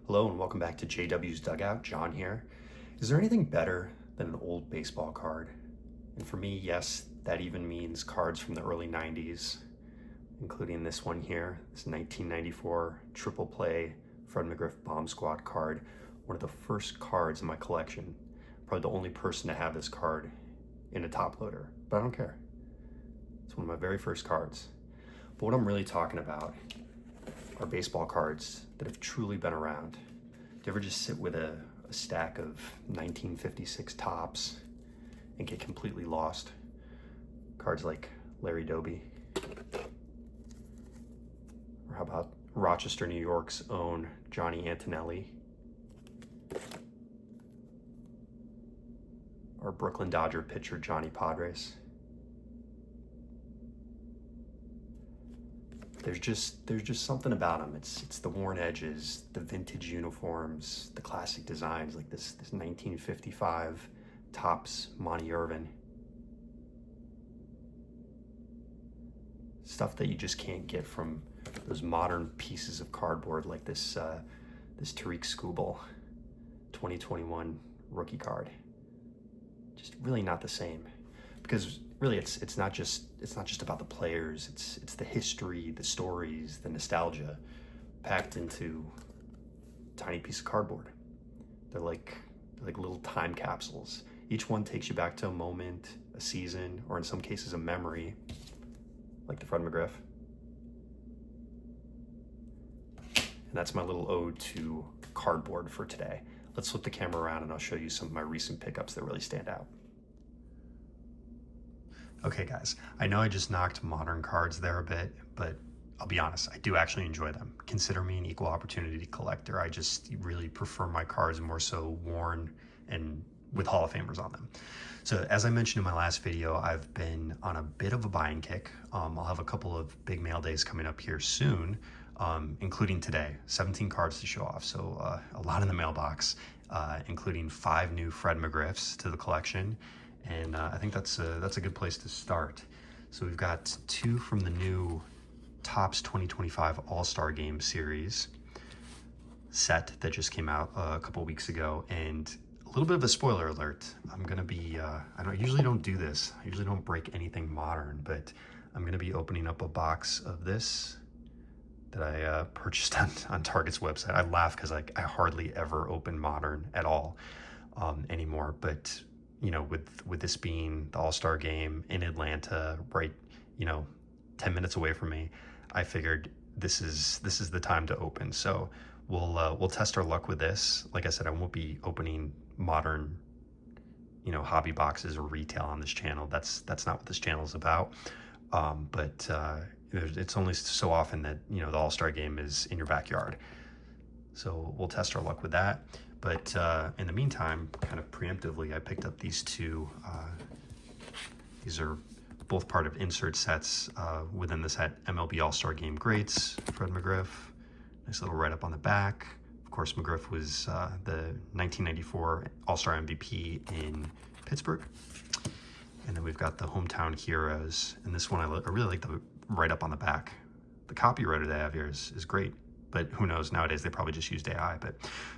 Hello and welcome back to JW's Dugout. John here. Is there anything better than an old baseball card? And for me, yes, that even means cards from the early 90s, including this one here, this 1994 triple play Fred McGriff Bomb Squad card, one of the first cards in my collection. Probably the only person to have this card in a top loader, but I don't care. It's one of my very first cards. But what I'm really talking about are baseball cards that have truly been around. Do you ever just sit with a stack of 1956 Topps and get completely lost? Cards like Larry Doby. Or how about Rochester, New York's own Johnny Antonelli? Or Brooklyn Dodger pitcher Johnny Padres? There's just something about them. It's the worn edges, the vintage uniforms, the classic designs, like this 1955 Topps Monty Irvin. Stuff that you just can't get from those modern pieces of cardboard like this Tariq Skubal 2021 rookie card. Just really not the same, because really it's not just about the players. It's the history, the stories, the nostalgia packed into a tiny piece of cardboard. They're like little time capsules. Each one takes you back to a moment, a season, or in some cases a memory, like the Fred McGriff. And that's my little ode to cardboard for today. Let's flip the camera around and I'll show you some of my recent pickups that really stand out. Okay guys, I know I just knocked modern cards there a bit, but I'll be honest, I do actually enjoy them. Consider me an equal opportunity collector. I just really prefer my cards more so worn and with Hall of Famers on them. So as I mentioned in my last video, I've been on a bit of a buying kick. I'll have a couple of big mail days coming up here soon, including today, 17 cards to show off. So a lot in the mailbox, including 5 new Fred McGriffs to the collection. And I think that's a good place to start. So we've got 2 from the new Topps 2025 All-Star Game Series set that just came out a couple weeks ago. And a little bit of a spoiler alert. I'm gonna be, I usually don't do this. I usually don't break anything modern, but I'm gonna be opening up a box of this that I purchased on Target's website. I laugh because I hardly ever open modern at all anymore, but you know, with this being the All-Star Game in Atlanta, right, 10 minutes away from me, I figured this is the time to open. So we'll test our luck with this. Like I said, I won't be opening modern, hobby boxes or retail on this channel. That's not what this channel is about. But it's only so often that the All-Star Game is in your backyard. So we'll test our luck with that. But in the meantime, kind of preemptively, I picked up these 2. These are both part of insert sets within the set. MLB All-Star Game Greats, Fred McGriff. Nice little write-up on the back. Of course, McGriff was the 1994 All-Star MVP in Pittsburgh. And then we've got the Hometown Heroes. And this one, I really like the write-up on the back. The copywriter they have here is great. But who knows, nowadays they probably just used AI. But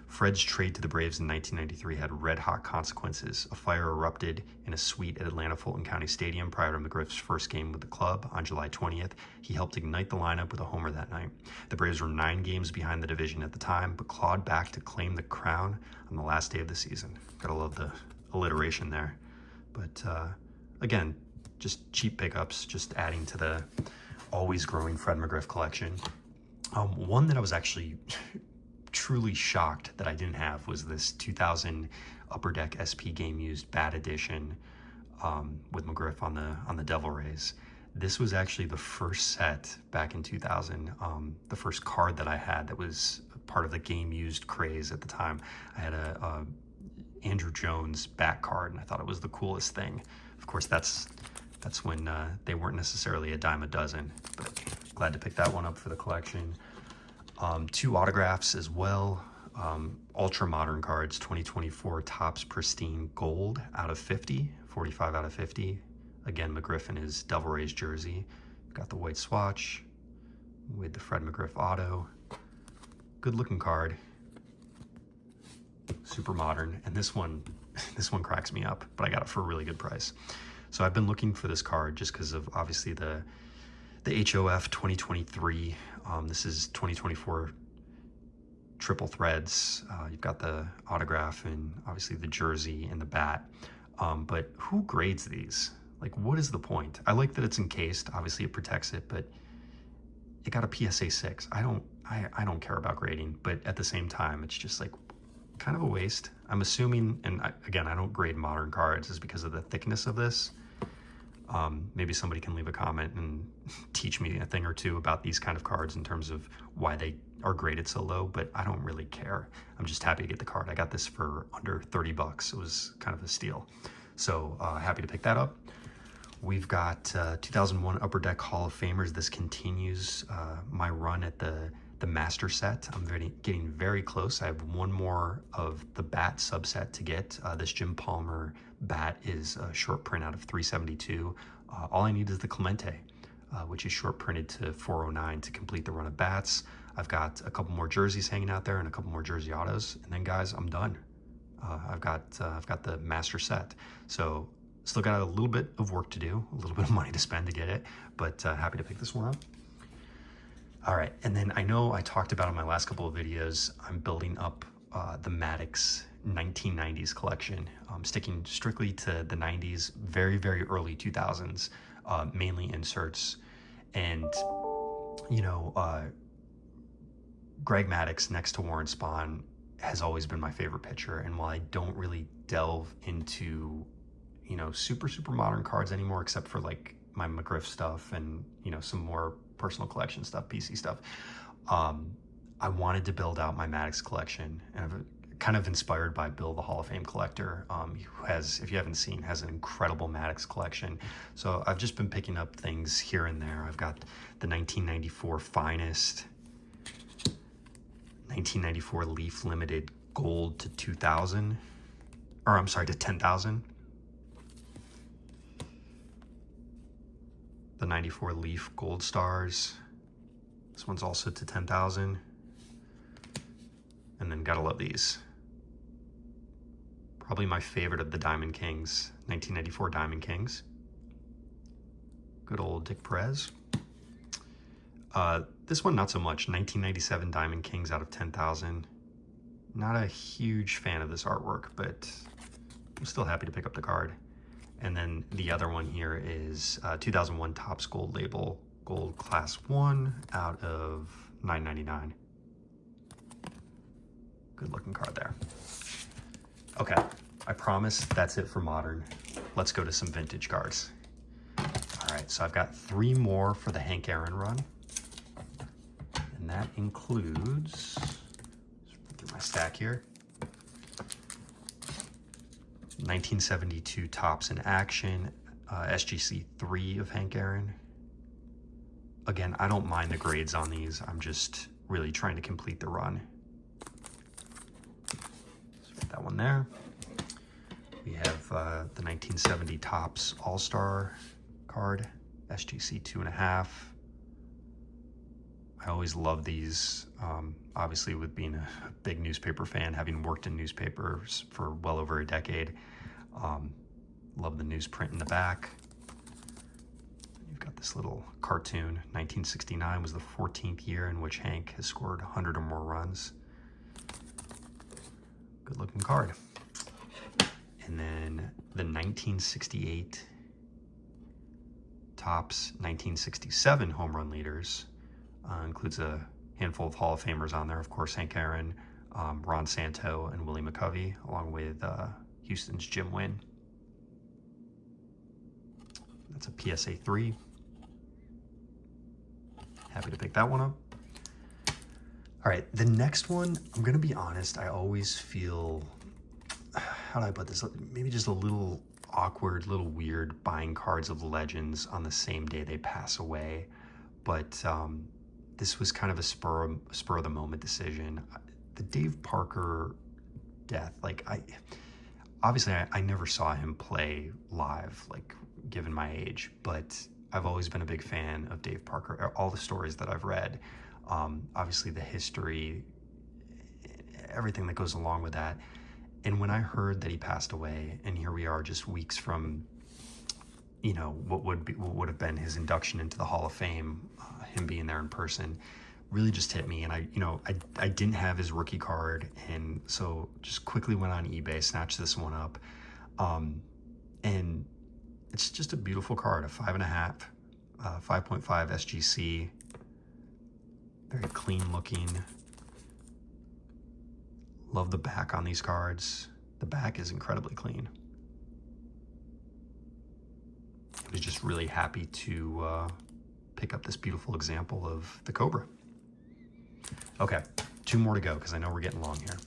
Fred's trade to the Braves in 1993 had red-hot consequences. A fire erupted in a suite at Atlanta Fulton County Stadium prior to McGriff's first game with the club on July 20th. He helped ignite the lineup with a homer that night. The Braves were 9 games behind the division at the time, but clawed back to claim the crown on the last day of the season. Gotta love the alliteration there. But again, just cheap pickups, just adding to the always growing Fred McGriff collection. One that I was actually truly shocked that I didn't have was this 2000 Upper Deck SP Game Used Bat Edition with McGriff on the Devil Rays. This was actually the first set back in 2000, the first card that I had that was part of the Game Used craze at the time. I had a Andrew Jones bat card, and I thought it was the coolest thing. Of course, that's when they weren't necessarily a dime a dozen, but glad to pick that one up for the collection. 2 autographs as well. Ultra modern cards, 2024 Topps Pristine Gold out of 50, 45 out of 50. Again, McGriff in his Devil Rays jersey. Got the white swatch with the Fred McGriff auto. Good looking card. super modern, and this one cracks me up, but I got it for a really good price. So I've been looking for this card just because of obviously the HOF 2023. This is 2024 triple threads. You've got the autograph and obviously the jersey and the bat. But who grades these? Like, what is the point? I like that it's encased. Obviously, it protects it, but it got a PSA 6. I don't care about grading, but at the same time, it's just like kind of a waste. I'm assuming, and again, I don't grade modern cards, is because of the thickness of this. Maybe somebody can leave a comment and teach me a thing or two about these kind of cards in terms of why they are graded so low, but I don't really care. I'm just happy to get the card. I got this for under 30 bucks. It was kind of a steal. So happy to pick that up. We've got 2001 Upper Deck Hall of Famers. This continues my run at the master set. I'm getting very close. I have one more of the bat subset to get. This Jim Palmer bat is a short print out of 372. All I need is the Clemente, which is short printed to 409 to complete the run of bats. I've got a couple more jerseys hanging out there and a couple more jersey autos, and then guys, I'm done. I've got the master set. So still got a little bit of work to do, a little bit of money to spend to get it, but happy to pick this one up. All right, and then I know I talked about in my last couple of videos, I'm building up the Maddux 1990s collection, sticking strictly to the 90s, very, very early 2000s, mainly inserts. And, you know, Greg Maddux next to Warren Spahn has always been my favorite pitcher. And while I don't really delve into, you know, super modern cards anymore, except for like my McGriff stuff and, you know, some more personal collection stuff, PC stuff, I wanted to build out my Maddux collection, and I've kind of inspired by Bill, the Hall of Fame collector, who has, if you haven't seen, has an incredible Maddux collection. So I've just been picking up things here and there. I've got the 1994 Finest, 1994 Leaf Limited Gold to 2000, or I'm sorry, to 10,000. The 94 Leaf Gold Stars. This one's also to 10,000. And then gotta love these. Probably my favorite of the Diamond Kings, 1994 Diamond Kings. Good old Dick Perez. This one, not so much. 1997 Diamond Kings out of 10,000. Not a huge fan of this artwork, but I'm still happy to pick up the card. And then the other one here is 2001 Topps Gold Label Gold Class 1 out of $9.99. Good looking card there. Okay, I promise that's it for modern. Let's go to some vintage cards. All right, so I've got 3 more for the Hank Aaron run. And that includes, through my stack here, 1972 Topps in Action, SGC 3 of Hank Aaron. Again, I don't mind the grades on these. I'm just really trying to complete the run. So put that one there. We have the 1970 Topps All-Star card, SGC 2.5. I always love these, obviously with being a big newspaper fan, having worked in newspapers for well over a decade. Love the newsprint in the back. You've got this little cartoon. 1969 was the 14th year in which Hank has scored 100 or more runs. Good looking card. And then the 1968 Topps 1967 home run leaders. Includes a handful of Hall of Famers on there. Of course, Hank Aaron, Ron Santo, and Willie McCovey, along with Houston's Jim Wynn. That's a PSA 3. Happy to pick that one up. All right, the next one, I'm gonna be honest, I always feel, how do I put this? Maybe just a little awkward, little weird buying cards of legends on the same day they pass away. But this was kind of a spur of the moment decision. The Dave Parker death, like obviously I never saw him play live, like given my age, but I've always been a big fan of Dave Parker, all the stories that I've read. Obviously the history, everything that goes along with that. And when I heard that he passed away, and here we are just weeks from, you know, what would have been his induction into the Hall of Fame, him being there in person, really just hit me. And I didn't have his rookie card, and so just quickly went on eBay, snatched this one up, and it's just a beautiful card, a 5.5, 5.5 SGC, very clean looking. Love the back on these cards. The back is incredibly clean. I was just really happy to pick up this beautiful example of the Cobra. Okay, 2 more to go because I know we're getting long here.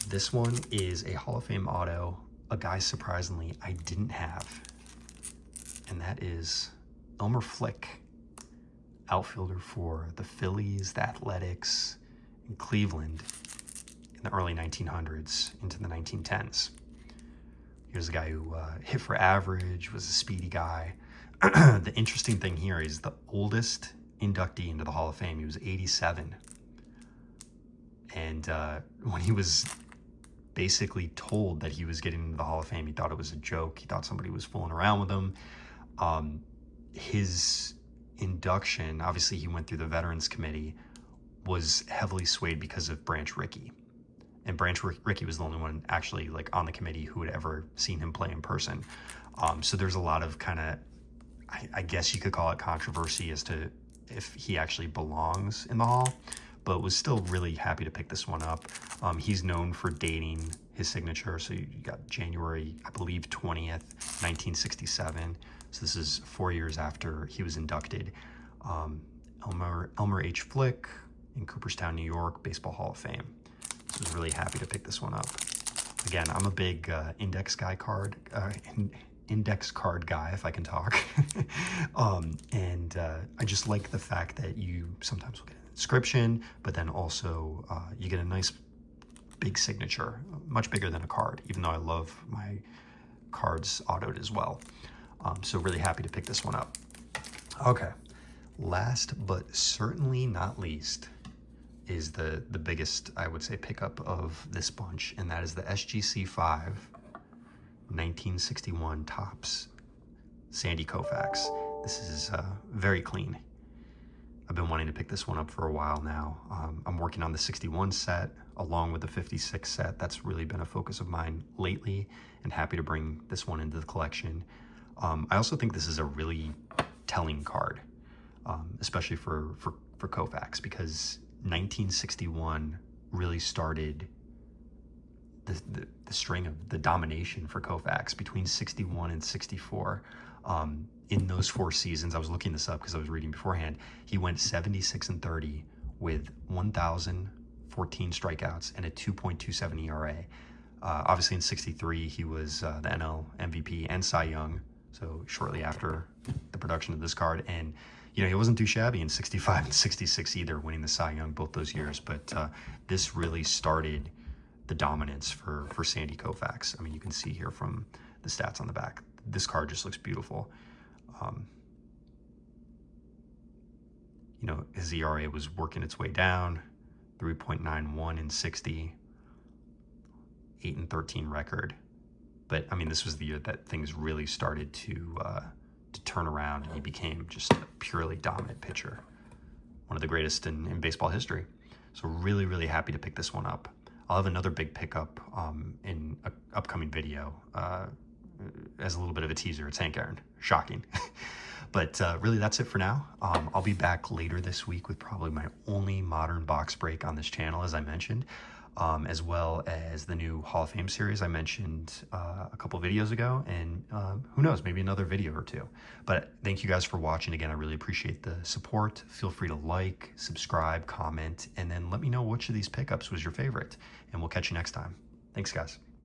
This one is a Hall of Fame auto, a guy surprisingly I didn't have, and that is Elmer Flick, outfielder for the Phillies, the Athletics, in Cleveland in the early 1900s into the 1910s. Here's a guy who hit for average, was a speedy guy. The interesting thing here is the oldest inductee into the Hall of Fame. He was 87. And when he was basically told that he was getting into the Hall of Fame, he thought it was a joke. He thought somebody was fooling around with him. His induction, obviously he went through the Veterans Committee, was heavily swayed because of Branch Rickey. And Branch Rickey was the only one actually like on the committee who had ever seen him play in person. So there's a lot of kind of, I guess you could call it controversy as to if he actually belongs in the Hall, but was still really happy to pick this one up. He's known for dating his signature. So you got January, I believe, 20th, 1967. So this is 4 years after he was inducted. Elmer H. Flick in Cooperstown, New York, Baseball Hall of Fame. So I was really happy to pick this one up. Again, I'm a big index card guy, if I can talk. I just like the fact that you sometimes will get an inscription, but then also you get a nice big signature, much bigger than a card, even though I love my cards autoed as well. So really happy to pick this one up. Okay, last but certainly not least is the biggest, I would say, pickup of this bunch, and that is the SGC 5 1961 Topps Sandy Koufax. This is very clean. I've been wanting to pick this one up for a while now. I'm working on the 61 set along with the 56 set. That's really been a focus of mine lately, and happy to bring this one into the collection. I also think this is a really telling card, especially for Koufax, because 1961 really started the string of the domination for Koufax between 61 and 64. In those 4 seasons, I was looking this up because I was reading beforehand, he went 76-30 with 1,014 strikeouts and a 2.27 ERA. Obviously in 63, he was the NL MVP and Cy Young, so shortly after the production of this card. And he wasn't too shabby in 65 and 66 either, winning the Cy Young both those years. But this really started the dominance for Sandy Koufax. I mean, you can see here from the stats on the back, this card just looks beautiful. His ERA was working its way down, 3.91 in 60, 8-13 record. But I mean, this was the year that things really started to turn around, and he became just a purely dominant pitcher, one of the greatest in baseball history. So really, really happy to pick this one up. I'll have another big pickup in an upcoming video as a little bit of a teaser. It's Hank Aaron. Shocking. But really, that's it for now. I'll be back later this week with probably my only modern box break on this channel, as I mentioned, as well as the new Hall of Fame series I mentioned a couple videos ago, and who knows, maybe another video or 2. But thank you guys for watching. Again, I really appreciate the support. Feel free to like, subscribe, comment, and then let me know which of these pickups was your favorite, and we'll catch you next time. Thanks, guys.